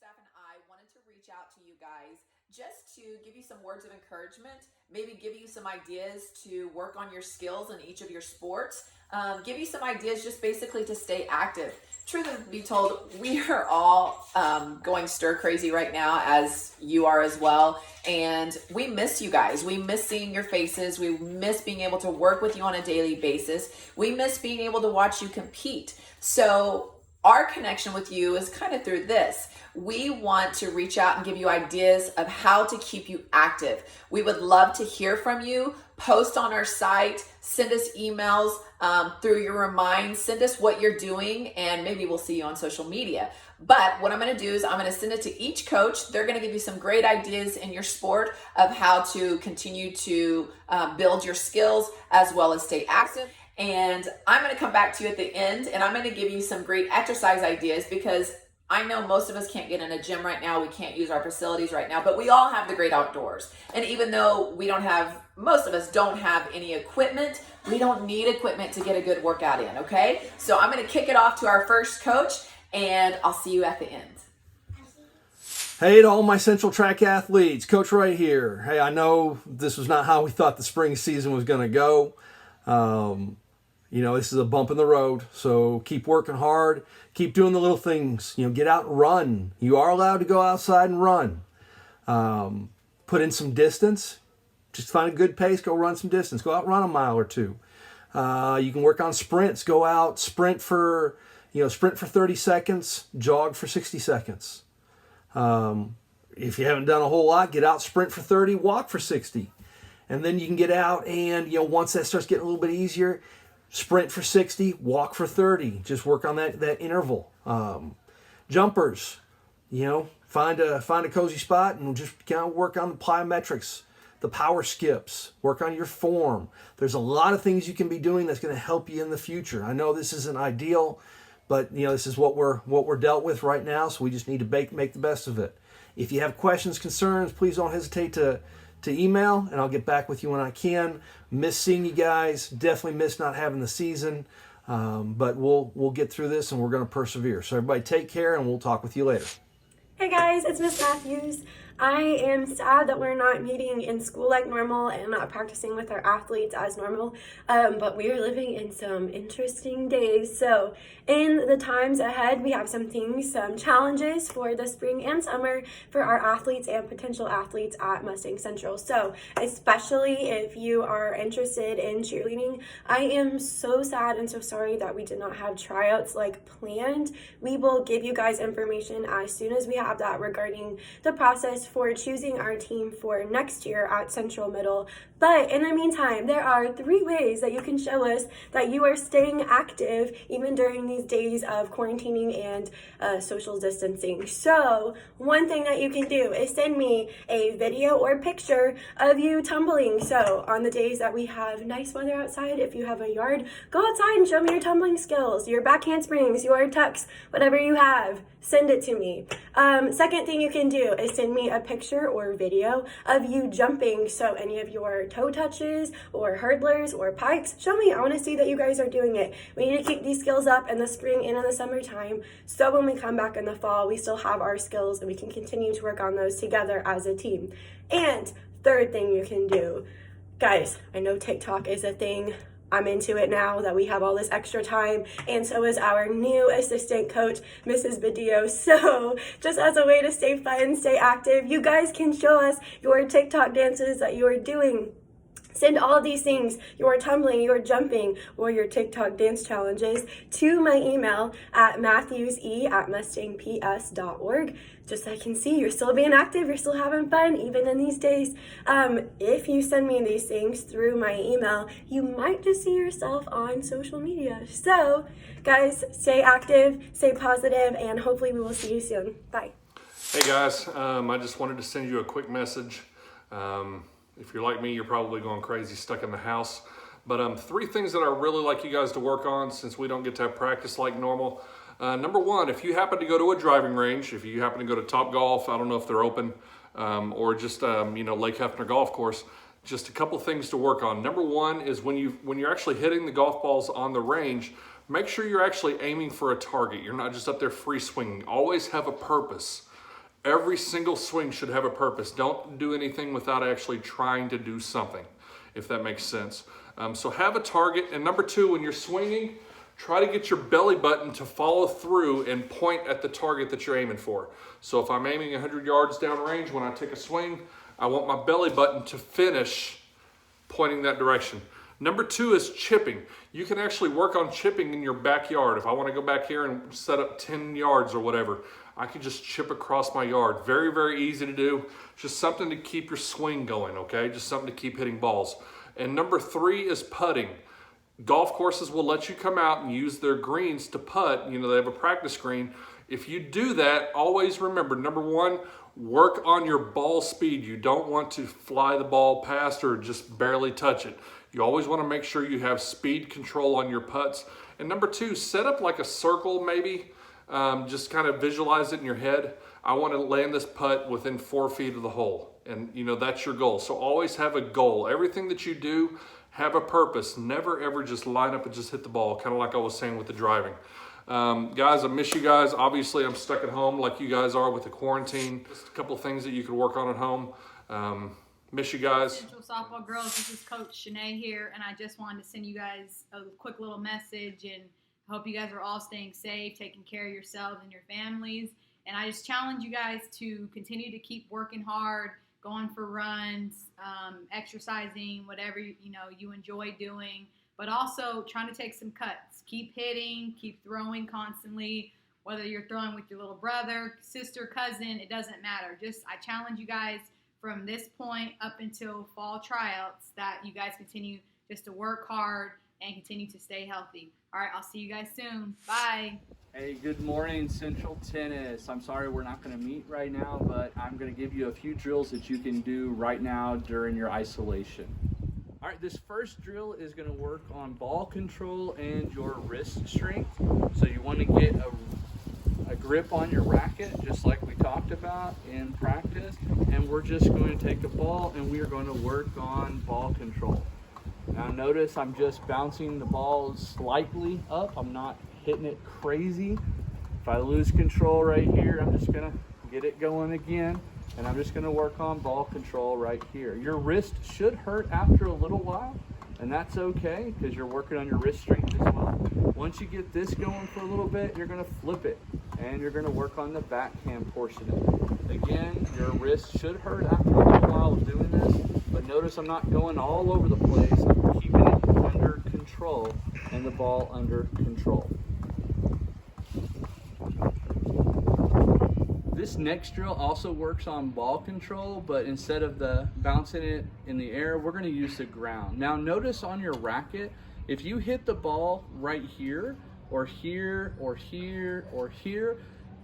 Staff and I wanted to reach out to you guys just to give you some words of encouragement, maybe give you some ideas to work on your skills in each of your sports, give you some ideas just basically to stay active. Truth be told, we are all going stir crazy right now, as you are as well. And we miss you guys. We miss seeing your faces. We miss being able to work with you on a daily basis. We miss being able to watch you compete. So our connection with you is kind of through this. We want to reach out and give you ideas of how to keep you active. We would love to hear from you. Post on our site, send us emails through your Remind, send us what you're doing, and maybe we'll see you on social media. But what I'm going to do is I'm going to send it to each coach. They're going to give you some great ideas in your sport of how to continue to build your skills as well as stay active. And I'm going to come back to you at the end, and I'm going to give you some great exercise ideas, because I know most of us can't get in a gym right now. We can't use our facilities right now, but we all have the great outdoors. And even though most of us don't have any equipment, we don't need equipment to get a good workout in, okay? So I'm going to kick it off to our first coach, and I'll see you at the end. Hey to all my Central Track athletes, Coach Ray here. Hey, I know this was not how we thought the spring season was going to go. This is a bump in the road, so keep working hard, keep doing the little things, get out and run. You are allowed to go outside and run. Put in some distance, just find a good pace, go run some distance, go out, run a mile or two. You can work on sprints, go out, sprint for 30 seconds, jog for 60 seconds. If you haven't done a whole lot, get out, sprint for 30, walk for 60. And then you can get out and, once that starts getting a little bit easier, sprint for 60, walk for 30. Just work on that interval. Jumpers, find a cozy spot and just kind of work on the plyometrics, the power skips, work on your form. There's a lot of things you can be doing that's going to help you in the future. I know this isn't ideal, but this is what we're dealt with right now, so we just need to make the best of it. If you have questions, concerns, please don't hesitate to email, and I'll get back with you when I can. Miss seeing you guys. Definitely miss not having the season. But we'll get through this, and we're going to persevere. So everybody take care, and we'll talk with you later. Hey guys, it's Miss Matthews. I am sad that we're not meeting in school like normal and not practicing with our athletes as normal, but we are living in some interesting days. So in the times ahead, we have some challenges for the spring and summer for our athletes and potential athletes at Mustang Central. So especially if you are interested in cheerleading, I am so sad and so sorry that we did not have tryouts like planned. We will give you guys information as soon as we have that regarding the process for choosing our team for next year at Central Middle. But in the meantime, there are 3 ways that you can show us that you are staying active even during these days of quarantining and social distancing. So one thing that you can do is send me a video or picture of you tumbling. So on the days that we have nice weather outside, if you have a yard, go outside and show me your tumbling skills, your back handsprings, your tucks, whatever you have. Send it to me. Second thing you can do is send me a picture or video of you jumping. So any of your toe touches or hurdlers or pikes, show me. I want to see that you guys are doing it. We need to keep these skills up in the spring and in the summertime, so when we come back in the fall, we still have our skills and we can continue to work on those together as a team. And third thing you can do, guys, I know TikTok is a thing. I'm into it now that we have all this extra time, and so is our new assistant coach, Mrs. Badillo. So just as a way to stay fun, stay active, you guys can show us your TikTok dances that you are doing. Send all of these things, your tumbling, your jumping, or your TikTok dance challenges, to my email at matthewse@mustangps.org, just so I can see you're still being active, you're still having fun, even in these days. If you send me these things through my email, you might just see yourself on social media. So, guys, stay active, stay positive, and hopefully we will see you soon. Bye. Hey guys, I just wanted to send you a quick message. If you're like me, you're probably going crazy stuck in the house. But 3 things that I really like you guys to work on since we don't get to have practice like normal. Number 1, if you happen to go to a driving range, if you happen to go to Top Golf, I don't know if they're open, or just Lake Hefner Golf Course, just a couple things to work on. Number 1 is when you're actually hitting the golf balls on the range, make sure you're actually aiming for a target. You're not just up there free swinging. Always have a purpose. Every single swing should have a purpose. Don't do anything without actually trying to do something, if that makes sense. So have a target. And number 2, when you're swinging, try to get your belly button to follow through and point at the target that you're aiming for. So if I'm aiming 100 yards downrange, when I take a swing, I want my belly button to finish pointing that direction. Number 2 is chipping. You can actually work on chipping in your backyard. If I want to go back here and set up 10 yards or whatever, I can just chip across my yard. Very, very easy to do. Just something to keep your swing going, okay? Just something to keep hitting balls. And number 3 is putting. Golf courses will let you come out and use their greens to putt. You know, they have a practice green. If you do that, always remember, number 1, work on your ball speed. You don't want to fly the ball past or just barely touch it. You always want to make sure you have speed control on your putts. And number 2, set up like a circle maybe. Just kind of visualize it in your head. I want to land this putt within 4 feet of the hole. And you know, that's your goal. So always have a goal. Everything that you do, have a purpose. Never ever just line up and just hit the ball, kind of like I was saying with the driving. Guys, I miss you guys. Obviously, I'm stuck at home like you guys are with the quarantine. Just a couple of things that you could work on at home. Miss you guys. Central Softball Girls, this is Coach Shanae here, and I just wanted to send you guys a quick little message, and I hope you guys are all staying safe, taking care of yourselves and your families. And I just challenge you guys to continue to keep working hard, going for runs, exercising, whatever you enjoy doing, but also trying to take some cuts. Keep hitting, keep throwing constantly, whether you're throwing with your little brother, sister, cousin, it doesn't matter. I challenge you guys from this point up until fall tryouts that you guys continue just to work hard and continue to stay healthy. All right, I'll see you guys soon. Bye. Hey, good morning, Central Tennis. I'm sorry we're not going to meet right now, but I'm going to give you a few drills that you can do right now during your isolation. All right, this first drill is going to work on ball control and your wrist strength. So you want to get a grip on your racket, just like we talked about in practice. And we're just going to take a ball and we are going to work on ball control. Now notice I'm just bouncing the ball slightly up. I'm not hitting it crazy. If I lose control right here, I'm just gonna get it going again, and I'm just gonna work on ball control right here. Your wrist should hurt after a little while, and that's okay because you're working on your wrist strength as well. Once you get this going for a little bit, you're gonna flip it, and you're gonna work on the backhand portion of it. Again, your wrist should hurt after a little while of doing this, but notice I'm not going all over the place. I'm keeping it under control and the ball under control. This next drill also works on ball control, but instead of the bouncing it in the air, we're going to use the ground. Now notice on your racket, if you hit the ball right here, or here, or here, or here,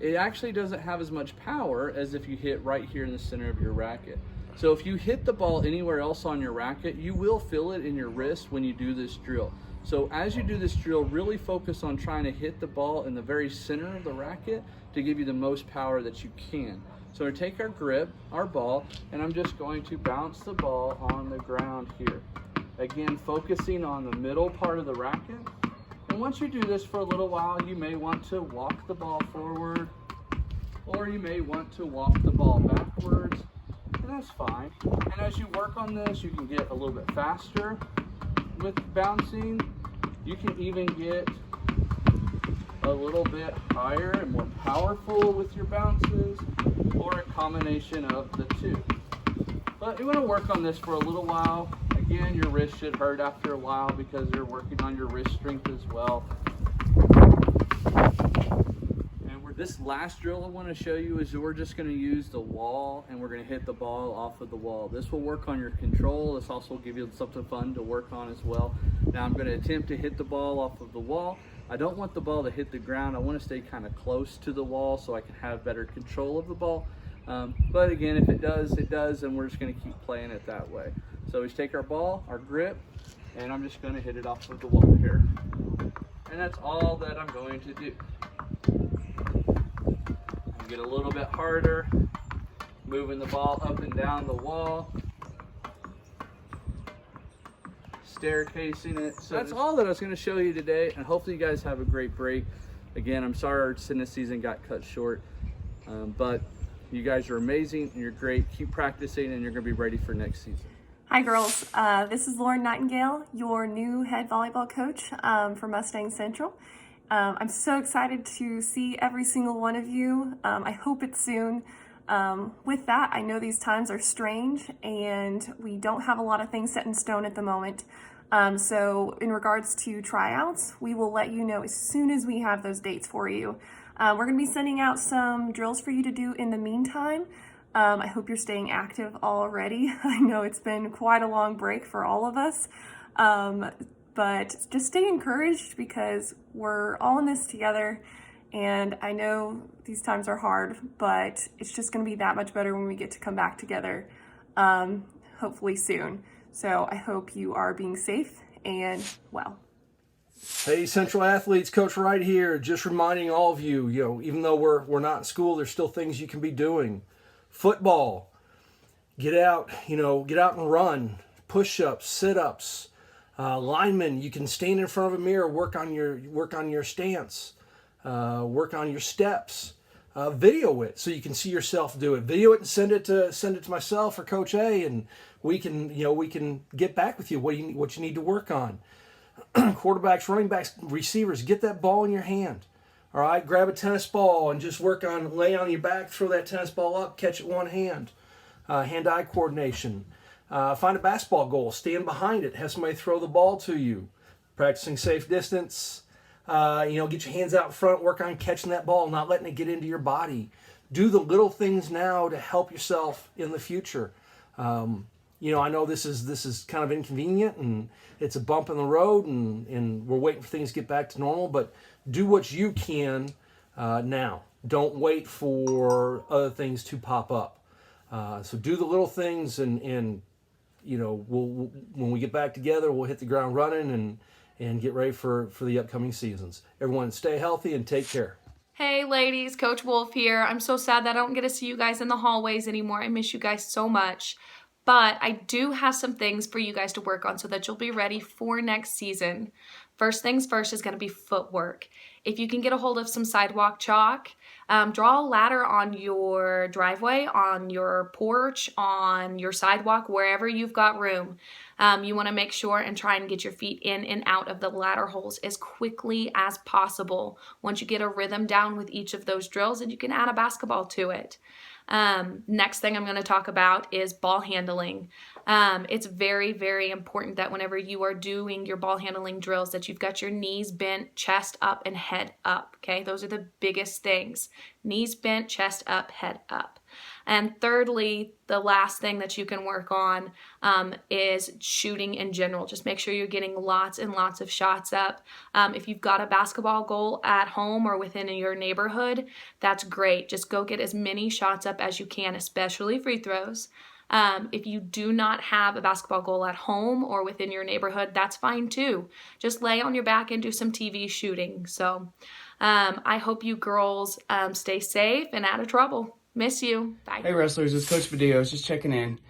it actually doesn't have as much power as if you hit right here in the center of your racket. So if you hit the ball anywhere else on your racket, you will feel it in your wrist when you do this drill. So as you do this drill, really focus on trying to hit the ball in the very center of the racket to give you the most power that you can. So we're going to take our grip, our ball, and I'm just going to bounce the ball on the ground here. Again, focusing on the middle part of the racket. And once you do this for a little while, you may want to walk the ball forward, or you may want to walk the ball backwards, and that's fine. And as you work on this, you can get a little bit faster with bouncing. You can even get a little bit higher and more powerful with your bounces, or a combination of the two. But you want to work on this for a little while. Again, your wrist should hurt after a while because you're working on your wrist strength as well. And this last drill I want to show you is we're just going to use the wall, and we're going to hit the ball off of the wall. This will work on your control. This also will give you something fun to work on as well. Now I'm going to attempt to hit the ball off of the wall. I don't want the ball to hit the ground. I want to stay kind of close to the wall so I can have better control of the ball. But again, if it does, it does, and we're just going to keep playing it that way. So we just take our ball, our grip, and I'm just going to hit it off of the wall here. And that's all that I'm going to do. Get a little bit harder, moving the ball up and down the wall, staircasing it. So that's all that I was going to show you today, and hopefully you guys have a great break. Again, I'm sorry our tennis season got cut short, but You guys are amazing and you're great. Keep practicing and you're going to be ready for next season. Hi girls, this is Lauren Nightingale, your new head volleyball coach for Mustang Central. I'm so excited to see every single one of you. I hope it's soon. With that, I know these times are strange and we don't have a lot of things set in stone at the moment. So in regards to tryouts, we will let you know as soon as we have those dates for you. We're going to be sending out some drills for you to do in the meantime. I hope you're staying active already. I know it's been quite a long break for all of us, but just stay encouraged because we're all in this together. And I know these times are hard, but it's just going to be that much better when we get to come back together, hopefully soon. So I hope you are being safe and well. Hey, Central Athletes, Coach Wright here. Just reminding all of you, even though we're not in school, there's still things you can be doing. Football, get out and run. Push-ups, sit-ups. Linemen, you can stand in front of a mirror, work on your stance, work on your steps. Video it so you can see yourself do it. Video it and send it to myself or Coach A, and we can get back with you what you need to work on. Quarterbacks, running backs, receivers, get that ball in your hand. All right, grab a tennis ball and just lay on your back, throw that tennis ball up, catch it one hand. Hand-eye coordination. Find a basketball goal, stand behind it, have somebody throw the ball to you. Practicing safe distance. Get your hands out front, work on catching that ball, not letting it get into your body. Do the little things now to help yourself in the future. I know this is kind of inconvenient and it's a bump in the road and we're waiting for things to get back to normal, but do what you can now. Don't wait for other things to pop up. So do the little things and we'll when we get back together, we'll hit the ground running and get ready for the upcoming seasons. Everyone stay healthy and take care. Hey ladies, Coach Wolf here. I'm so sad that I don't get to see you guys in the hallways anymore. I miss you guys so much. But I do have some things for you guys to work on so that you'll be ready for next season. First things first is going to be footwork. If you can get a hold of some sidewalk chalk, draw a ladder on your driveway, on your porch, on your sidewalk, wherever you've got room. You want to make sure and try and get your feet in and out of the ladder holes as quickly as possible. Once you get a rhythm down with each of those drills, and you can add a basketball to it. Next thing I'm going to talk about is ball handling. It's very, very important that whenever you are doing your ball handling drills that you've got your knees bent, chest up, and head up. Okay, those are the biggest things. Knees bent, chest up, head up. And thirdly, the last thing that you can work on is shooting in general. Just make sure you're getting lots and lots of shots up. If you've got a basketball goal at home or within your neighborhood, that's great. Just go get as many shots up as you can, especially free throws. If you do not have a basketball goal at home or within your neighborhood, that's fine too. Just lay on your back and do some TV shooting. So I hope you girls stay safe and out of trouble. Miss you. Bye. Hey wrestlers, it's Coach Videos, just checking in.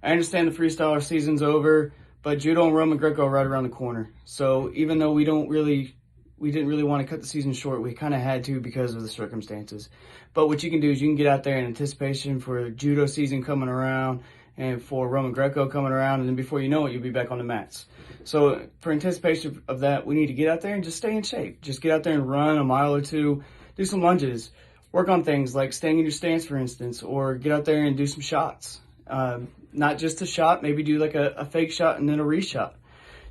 I understand the freestyler season's over, but Judo and Roman Greco are right around the corner. So even though we didn't really want to cut the season short, we kind of had to because of the circumstances. But what you can do is you can get out there in anticipation for Judo season coming around and for Roman Greco coming around, and then before you know it, you'll be back on the mats. So for anticipation of that, we need to get out there and just stay in shape. Just get out there and run a mile or two, do some lunges. Work on things like staying in your stance, for instance, or get out there and do some shots. Not just a shot, maybe do like a fake shot and then a reshot.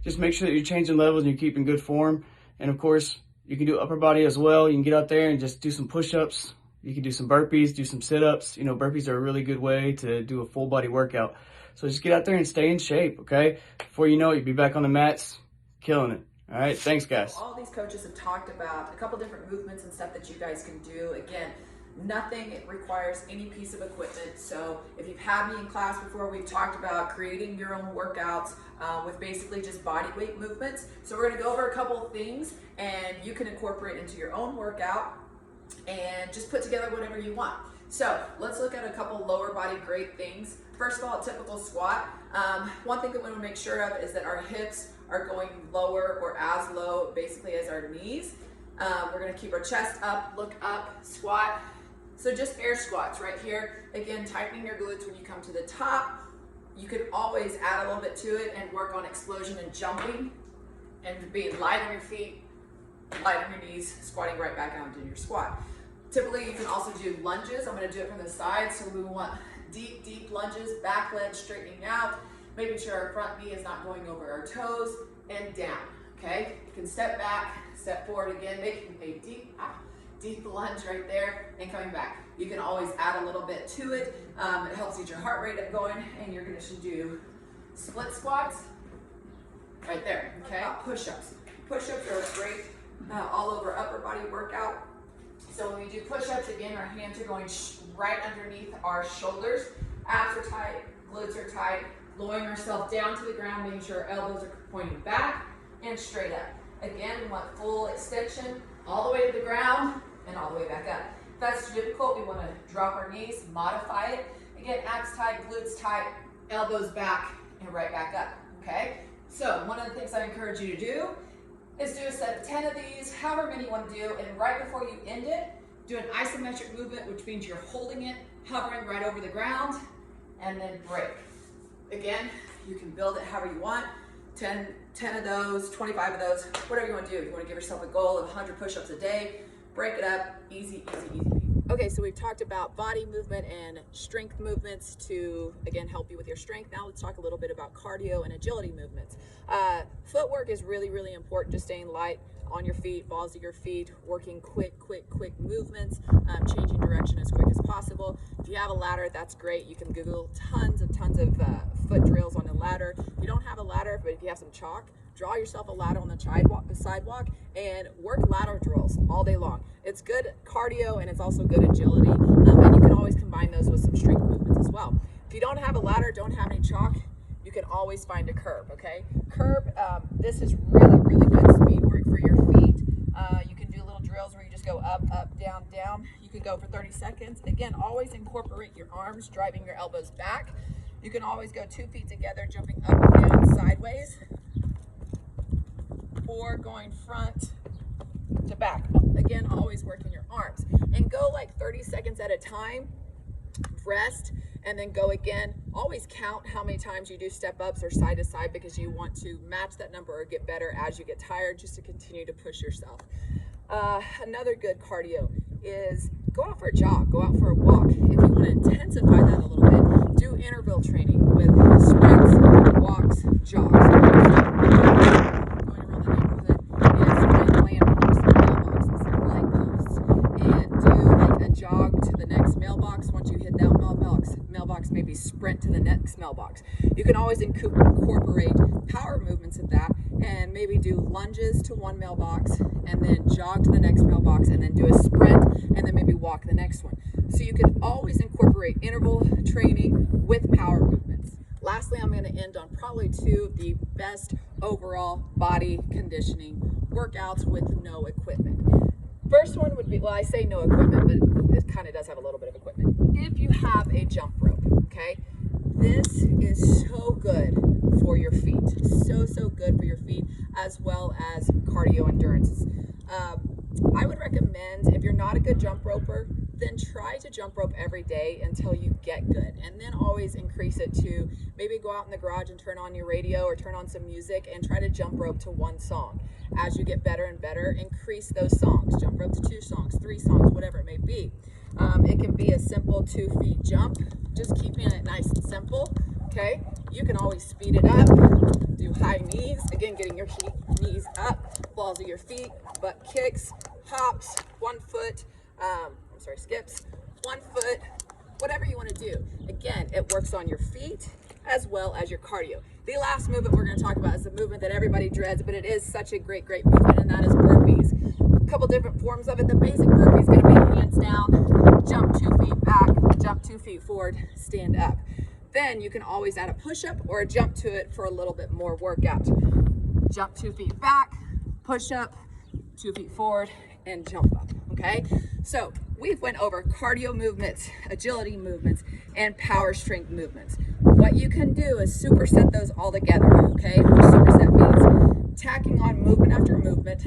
Just make sure that you're changing levels and you're keeping good form. And of course, you can do upper body as well. You can get out there and just do some push-ups. You can do some burpees, do some sit-ups. Burpees are a really good way to do a full body workout. So just get out there and stay in shape, okay? Before you know it, you'll be back on the mats, killing it. All right, thanks, guys. All these coaches have talked about a couple different movements and stuff that you guys can do. Again, nothing requires any piece of equipment. So if you've had me in class before, we've talked about creating your own workouts with basically just body weight movements. So we're going to go over a couple of things and you can incorporate into your own workout and just put together whatever you want. So let's look at a couple lower body great things. First of all, a typical squat. One thing that we want to make sure of is that our hips are going lower or as low basically as our knees. We're going to keep our chest up, look up, squat, So just air squats right here. Again, tightening your glutes when you come to the top. You can always add a little bit to it and work on explosion and jumping and being light on your feet, light on your knees, squatting right back out into your squat. Typically, you can also do lunges. I'm gonna do it from the side. So we want deep, deep lunges, back leg straightening out, making sure our front knee is not going over our toes, and down, okay? You can step back, step forward again, making a deep lunge right there, and coming back. You can always add a little bit to it. It helps get your heart rate up going, and you're gonna do split squats right there, okay? Push-ups. Push-ups are a great all over upper body workout. So when we do push-ups, again, our hands are going right underneath our shoulders. Abs are tight, glutes are tight, lowering ourselves down to the ground, making sure our elbows are pointing back and straight up. Again, we want full extension all the way to the ground and all the way back up. If that's difficult, we want to drop our knees, modify it. Again, abs tight, glutes tight, elbows back, and right back up, okay? So one of the things I encourage you to do is do a set of 10 of these, however many you want to do, and right before you end it, do an isometric movement, which means you're holding it, hovering right over the ground, and then break. Again, you can build it however you want, 10 of those, 25 of those, whatever you want to do. If you want to give yourself a goal of 100 push-ups a day, break it up, easy, easy, easy. Okay, so we've talked about body movement and strength movements to, again, help you with your strength. Now let's talk a little bit about cardio and agility movements. Footwork is really, really important, just staying light on your feet, balls of your feet, working quick movements, changing direction as quick as possible. If you have a ladder, that's great. You can Google tons of foot drills on the ladder. If you don't have a ladder, but if you have some chalk, draw yourself a ladder on the sidewalk and work ladder drills all day long. It's good cardio and it's also good agility, and you can always combine those with some strength movements as well. If you don't have a ladder, don't have any chalk, you can always find a curb, okay? Curb, this is really, really good speed work for your feet. You can do little drills where you just go up, down, down. You can go for 30 seconds. Again, always incorporate your arms, driving your elbows back. You can always go 2 feet together, jumping up and down sideways, or going front to back. Again, always working your arms. And go like 30 seconds at a time, rest, and then go again. Always count how many times you do step ups or side to side, because you want to match that number or get better as you get tired, just to continue to push yourself. Another good cardio is go out for a jog, go out for a walk. If you want to intensify that a little bit, do interval training with sprints, walks, jogs. Going around the neighborhood is find landmarks, mailboxes, light posts, and do like a jog to the next mailbox. Once you hit that mailbox, maybe sprint to the next mailbox. You can always incorporate power movements of that, and maybe do lunges to one mailbox, and then jog to the next mailbox, and then do a sprint, and then maybe walk the next one. So you can always incorporate interval training with power movements. Lastly, I'm going to end on probably 2 of the best overall body conditioning workouts with no equipment. First one would be, well, I say no equipment, but it kind of does have a little bit of equipment. If you have a jump rope, okay, this is so good for your feet. So good for your feet, as well as cardio endurance. I would recommend, if you're not a good jump roper, then try to jump rope every day until you get good, and then always increase it to maybe go out in the garage and turn on your radio or turn on some music and try to jump rope to 1 song. As you get better and better, increase those songs. Jump rope to 2 songs, 3 songs, whatever it may be. It can be a simple 2 feet jump, just keeping it nice and simple, okay? You can always speed it up, do high knees, again, getting your knees up, balls of your feet, butt kicks, hops, 1 foot, skips, 1 foot, whatever you want to do. Again, it works on your feet as well as your cardio. The last movement we're going to talk about is a movement that everybody dreads, but it is such a great movement, and that is burpees. A couple different forms of it. The basic burpee is going to be hands down, jump 2 feet back, jump 2 feet forward, stand up. Then you can always add a push-up or a jump to it for a little bit more workout. Jump 2 feet back, push up, 2 feet forward, and jump up, okay? So we've went over cardio movements, agility movements, and power strength movements. What you can do is superset those all together, okay? Superset means tacking on movement after movement,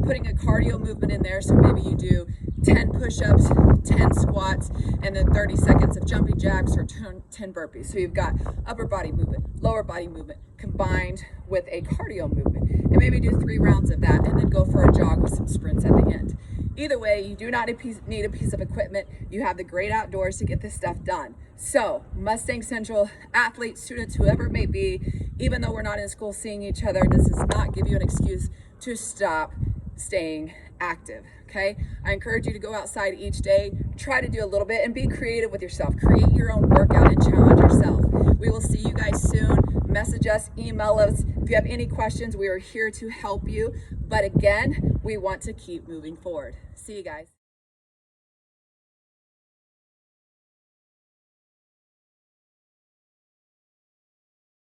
putting a cardio movement in there. So maybe you do 10 push-ups, 10 squats, and then 30 seconds of jumping jacks or 10 burpees. So you've got upper body movement, lower body movement, combined with a cardio movement. And maybe do 3 rounds of that and then go for a jog with some sprints at the end. Either way, you do not need a piece of equipment. You have the great outdoors to get this stuff done. So Mustang Central athletes, students, whoever it may be, even though we're not in school seeing each other, this does not give you an excuse to stop staying active, okay? I encourage you to go outside each day, try to do a little bit, and be creative with yourself. Create your own workout and challenge yourself. We will see you guys soon. Message us, email us. If you have any questions, we are here to help you. But again, we want to keep moving forward. See you guys.